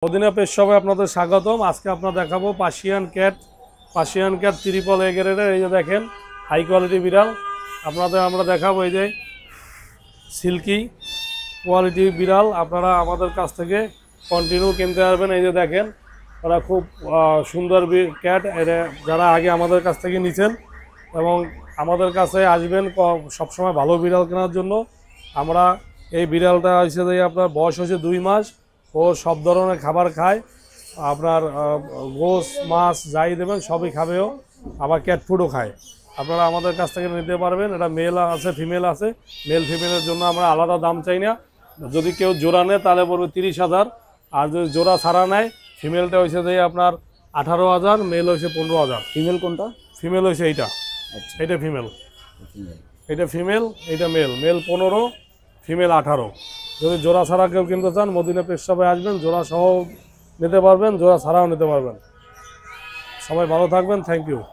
Medina পেট শপে আপনাদের স্বাগতম। আজকে আপনারা দেখাবো পার্সিয়ান ক্যাট ট্রিপল এ গ্রেডের। এই যে দেখেন হাই কোয়ালিটি বিড়াল আপনাদের আমরা দেখাবো। এই যে সিল্কি কোয়ালিটি বিড়াল আপনারা আমাদের কাছ থেকে কন্টিনিউ কিনতে পারবেন। এই যে দেখেন ওরা খুব সুন্দর ক্যাট। এটা যারা আগে আমাদের কাছ থেকে নিছেন এবং আমাদের কাছে আসবেন সবসময় ভালো বিড়াল কেনার জন্য। আমরা এই বিড়ালটা হচ্ছে যে আপনার বয়স হচ্ছে 2 মাস। ও সব ধরনের খাবার খায়, আপনার গোস মাছ যাই দেবেন সবই খাবেও, আবার ক্যাট ফুডও খায়। আপনারা আমাদের কাছ থেকে নিতে পারবেন। এটা মেল আছে ফিমেল আছে। মেল ফিমেলের জন্য আমরা আলাদা দাম চাই না। যদি কেউ জোড়া নেয় তাহলে পড়বে 30,000, আর যদি জোড়া ছাড়া নেয় ফিমেলটা হয়েছে যে আপনার 18,000, মেল হয়েছে 15,000। ফিমেল কোনটা? ফিমেল হয়েছে এইটা। আচ্ছা, এটা ফিমেল, এটা ফিমেল, এটা মেল। Mail 15, female 18। যদি জোড়া ছাড়া কেউ কিনতে চান মদিনা পেট শপে আসবেন, জোড়া সহ নিতে পারবেন, জোড়া ছাড়াও নিতে পারবেন। সবাই ভালো থাকবেন, থ্যাংক ইউ।